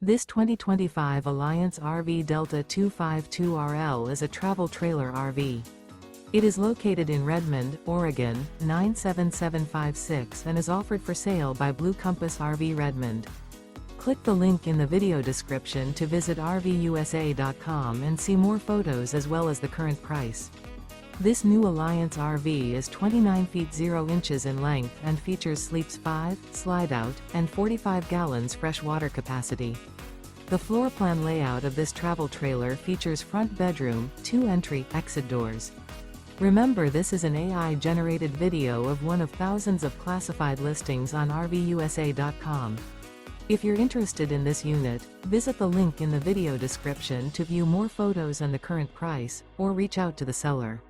This 2025 Alliance RV Delta 252RL is a travel trailer RV. It is located in Redmond, Oregon, 97756 and is offered for sale by Blue Compass RV Redmond. Click the link in the video description to visit RVUSA.com and see more photos as well as the current price. This new Alliance RV is 29 feet 0 inches in length and features sleeps 5, Slideout, and 45 gallons fresh water capacity. The floor plan layout of this travel trailer features front bedroom, 2 entry/exit doors. Remember, this is an AI-generated video of one of thousands of classified listings on RVUSA.com. If you're interested in this unit, visit the link in the video description to view more photos and the current price, or reach out to the seller.